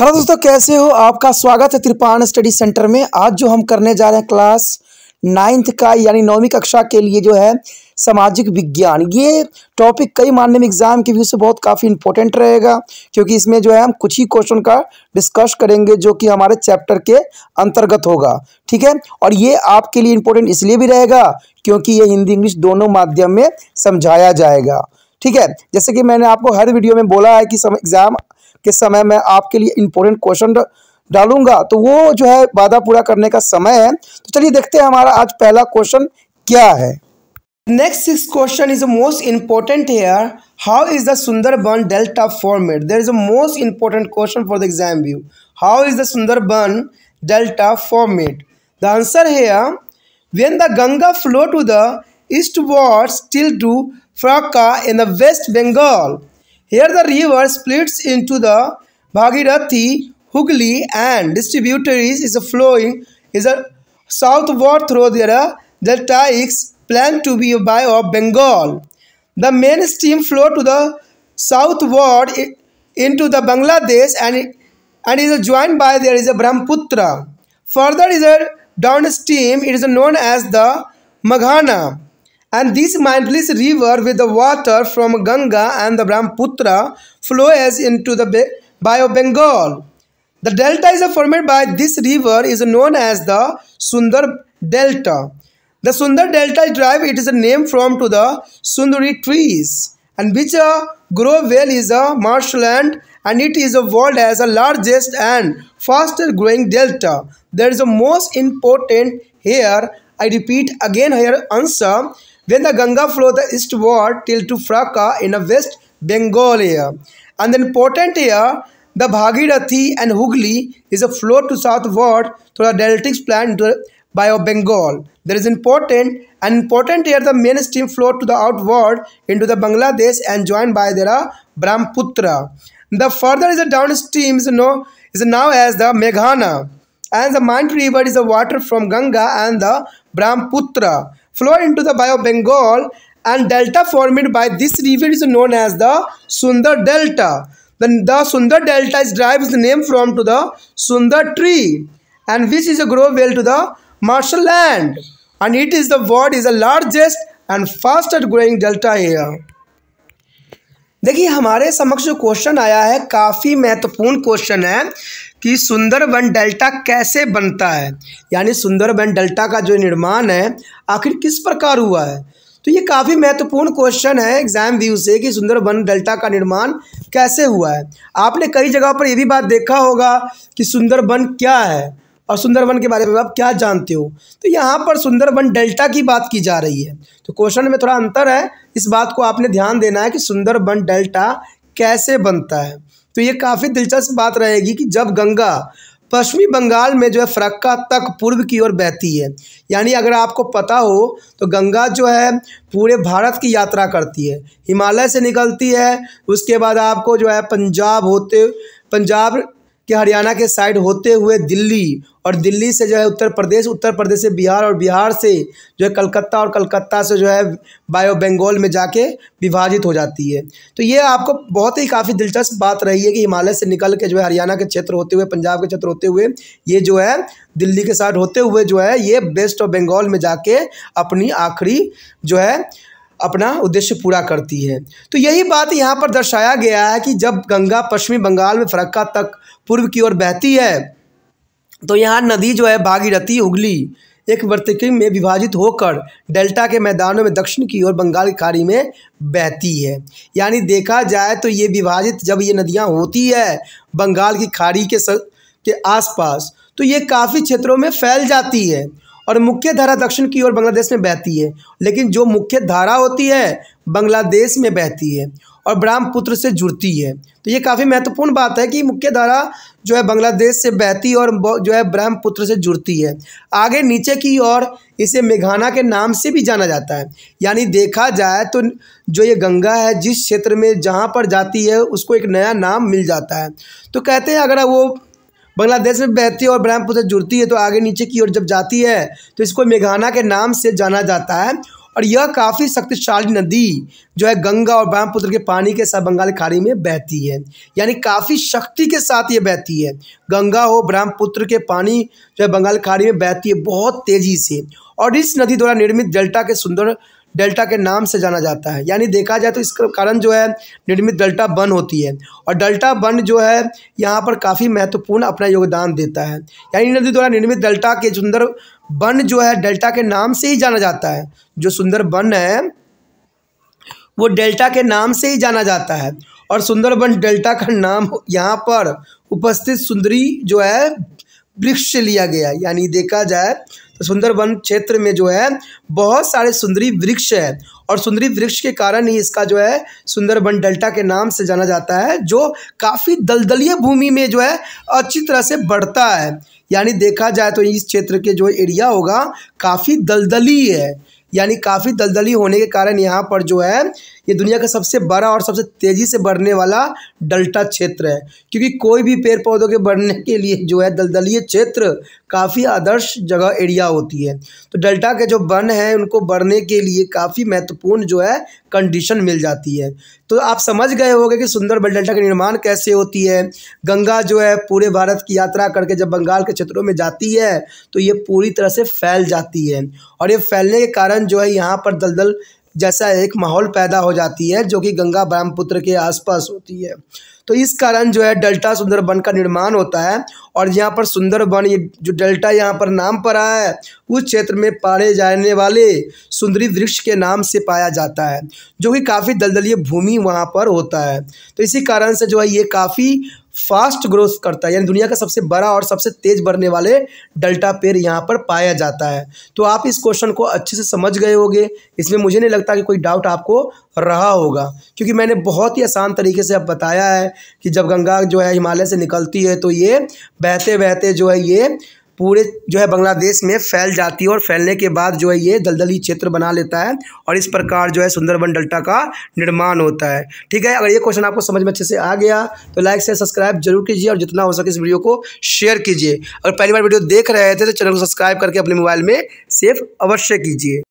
Hello दोस्तों, कैसे हो? आपका स्वागत है त्रिपाण स्टडी सेंटर में। आज जो हम करने जा रहे हैं क्लास 9th का यानी 9वीं कक्षा के लिए जो है सामाजिक विज्ञान। ये टॉपिक कई माध्यमिक एग्जाम के व्यू से बहुत काफ़ी इंपॉर्टेंट रहेगा, क्योंकि इसमें जो है हम कुछ ही क्वेश्चन का डिस्कस करेंगे जो कि हमारे चैप्टर के अंतर्गत होगा। ठीक है, और ये आपके लिए इम्पोर्टेंट इसलिए भी रहेगा क्योंकि ये हिंदी इंग्लिश दोनों माध्यम में समझाया जाएगा। ठीक है, जैसे कि मैंने आपको हर वीडियो में बोला है कि एग्जाम के समय मैं आपके लिए इम्पोर्टेंट क्वेश्चन डालूंगा, तो वो जो है वादा पूरा करने का समय है। तो चलिए देखते हैं हमारा आज पहला क्वेश्चन क्या है। Next 6 question is the most important here. How is the Sundarban delta format? There is a most important question for the exam view. How is the Sundarban delta format? The answer here, when the Ganga flow to the eastwards till to Farakka in the West Bengal. Here the river splits into the Bhagirathi, Hooghly and tributaries is a southward through the deltaics planned to be Bay of Bengal. The main stream flow to the southward into the Bangladesh and is joined by there is a Brahmaputra. Further is a downstream, it is known as the Maghana, and this mindless river with the water from Ganga and the Brahmaputra flows into the Bay of Bengal. The delta is formed by this river is known as the Sundar Delta. The Sundar Delta is derived, it is a name from to the Sundari trees, and which grow well is a marshland, and it is a world as the largest and fastest growing delta. There is a most important here. I repeat again here answer. When the Ganga flow the eastward till to Farakka in the West Bengal here, and then important here the Bhagirathi and Hooghly is a flow to southward through the deltics plant into the Bay of Bengal. There is important here the main stream flow to the outward into the Bangladesh and joined by the Brahmaputra. The further is the downstream is now as the Meghana, and the main river is the water from Ganga and the Brahmaputra flow into the Bay of Bengal, and delta formed by this river is known as the Sundar Delta. The Sundar Delta is derived the name from to the Sundar tree, and which is a grow well to the marshland, and it is the world is the largest and fastest growing delta here. देखिए हमारे समक्ष जो question आया है काफ़ी महत्वपूर्ण question है कि सुंदरबन डेल्टा कैसे बनता है, यानी सुंदरबन डेल्टा का जो निर्माण है आखिर किस प्रकार हुआ है। तो ये काफ़ी महत्वपूर्ण क्वेश्चन है एग्जाम व्यू से कि सुंदरबन डेल्टा का निर्माण कैसे हुआ है। आपने कई जगह पर ये भी बात देखा होगा कि सुंदरबन क्या है और सुंदरबन के बारे में आप क्या जानते हो। तो यहाँ पर सुंदरबन डेल्टा की बात की जा रही है, तो क्वेश्चन में थोड़ा अंतर है, इस बात को आपने ध्यान देना है कि सुंदरबन डेल्टा कैसे बनता है। तो ये काफ़ी दिलचस्प बात रहेगी कि जब गंगा पश्चिमी बंगाल में जो है फरक्का तक पूर्व की ओर बहती है, यानी अगर आपको पता हो तो गंगा जो है पूरे भारत की यात्रा करती है, हिमालय से निकलती है, उसके बाद आपको जो है पंजाब के हरियाणा के साइड होते हुए दिल्ली, और दिल्ली से जो है उत्तर प्रदेश से बिहार, और बिहार से जो है कलकत्ता, और कलकत्ता से जो है बाय ऑफ बंगाल में जाके विभाजित हो जाती है। तो ये आपको बहुत ही काफ़ी दिलचस्प बात रही है कि हिमालय से निकल के जो है हरियाणा के क्षेत्र होते हुए, पंजाब के क्षेत्र होते हुए, ये जो है दिल्ली के साइड होते हुए जो है ये वेस्ट ऑफ बंगाल में जाके अपनी आखिरी जो है अपना उद्देश्य पूरा करती है। तो यही बात यहाँ पर दर्शाया गया है कि जब गंगा पश्चिमी बंगाल में फरक्का तक पूर्व की ओर बहती है तो यहाँ नदी जो है भागीरथी हुगली एक वर्तिकी में विभाजित होकर डेल्टा के मैदानों में दक्षिण की ओर बंगाल की खाड़ी में बहती है। यानी देखा जाए तो ये विभाजित जब ये नदियाँ होती है बंगाल की खाड़ी के आसपास, तो ये काफ़ी क्षेत्रों में फैल जाती है और मुख्य धारा दक्षिण की ओर बांग्लादेश में बहती है, लेकिन जो मुख्य धारा होती है बांग्लादेश में बहती है और ब्रह्मपुत्र से जुड़ती है। तो ये काफ़ी महत्वपूर्ण बात है कि मुख्य धारा जो है बांग्लादेश से बहती है और जो है ब्रह्मपुत्र से जुड़ती है। आगे नीचे की ओर इसे मेघाना के नाम से भी जाना जाता है। यानी देखा जाए तो जो ये गंगा है जिस क्षेत्र में जहाँ पर जाती है उसको एक नया नाम मिल जाता है। तो कहते हैं अगर वो बांग्लादेश में बहती है और ब्रह्मपुत्र से जुड़ती है तो आगे नीचे की ओर जब जाती है तो इसको मेघाना के नाम से जाना जाता है। और यह काफ़ी शक्तिशाली नदी जो है गंगा और ब्रह्मपुत्र के पानी के साथ बंगाल की खाड़ी में बहती है, यानी काफ़ी शक्ति के साथ ये बहती है। गंगा हो ब्रह्मपुत्र के पानी जो है बंगाल की खाड़ी में बहती है बहुत तेज़ी से, और इस नदी द्वारा निर्मित डेल्टा के सुंदर डेल्टा के नाम से जाना जाता है। यानी देखा जाए तो इसका कारण जो है निर्मित डेल्टा वन होती है, और डेल्टा वन जो है यहाँ पर काफ़ी महत्वपूर्ण अपना योगदान देता है। यानी नदी द्वारा निर्मित डेल्टा के सुंदर वन जो है डेल्टा के नाम से ही जाना जाता है। जो सुंदर वन है वो डेल्टा के नाम से ही जाना जाता है, और सुंदरबन डेल्टा का नाम यहाँ पर उपस्थित सुंदरी जो है वृक्ष से लिया गया। यानी देखा जाए तो सुंदरबन क्षेत्र में जो है बहुत सारे सुंदरी वृक्ष है, और सुंदरी वृक्ष के कारण ही इसका जो है सुंदरबन डेल्टा के नाम से जाना जाता है, जो काफ़ी दलदलीय भूमि में जो है अच्छी तरह से बढ़ता है। यानी देखा जाए तो इस क्षेत्र के जो एरिया होगा काफ़ी दलदली है, यानी काफ़ी दलदली होने के कारण यहाँ पर जो है ये दुनिया का सबसे बड़ा और सबसे तेज़ी से बढ़ने वाला डेल्टा क्षेत्र है, क्योंकि कोई भी पेड़ पौधों के बढ़ने के लिए जो है दलदलीय क्षेत्र काफ़ी आदर्श जगह एरिया होती है। तो डेल्टा के जो वन हैं उनको बढ़ने के लिए काफ़ी महत्वपूर्ण जो है कंडीशन मिल जाती है। तो आप समझ गए होंगे कि सुंदरबन डेल्टा का निर्माण कैसे होती है। गंगा जो है पूरे भारत की यात्रा करके जब बंगाल के क्षेत्रों में जाती है तो ये पूरी तरह से फैल जाती है, और ये फैलने के कारण जो है यहाँ पर दलदल जैसा एक माहौल पैदा हो जाती है जो कि गंगा ब्रह्मपुत्र के आसपास होती है। तो इस कारण जो है डेल्टा सुंदरबन का निर्माण होता है, और यहाँ पर सुंदरबन ये जो डेल्टा यहाँ पर नाम पड़ा है उस क्षेत्र में पाए जाने वाले सुंदरी वृक्ष के नाम से पाया जाता है, जो कि काफ़ी दलदलीय भूमि वहाँ पर होता है। तो इसी कारण से जो है ये काफ़ी फास्ट ग्रोथ करता है, यानी दुनिया का सबसे बड़ा और सबसे तेज़ बढ़ने वाले डेल्टा पेड़ यहाँ पर पाया जाता है। तो आप इस क्वेश्चन को अच्छे से समझ गए होंगे, इसमें मुझे नहीं लगता कि कोई डाउट आपको रहा होगा, क्योंकि मैंने बहुत ही आसान तरीके से अब बताया है कि जब गंगा जो है हिमालय से निकलती है तो ये बहते बहते जो है ये पूरे जो है बांग्लादेश में फैल जाती है, और फैलने के बाद जो है ये दलदली क्षेत्र बना लेता है, और इस प्रकार जो है सुंदरबन डेल्टा का निर्माण होता है। ठीक है, अगर ये क्वेश्चन आपको समझ में अच्छे से आ गया तो लाइक से सब्सक्राइब जरूर कीजिए, और जितना हो सके इस वीडियो को शेयर कीजिए। अगर पहली बार वीडियो देख रहे थे तो चैनल को सब्सक्राइब करके अपने मोबाइल में सेव अवश्य कीजिए।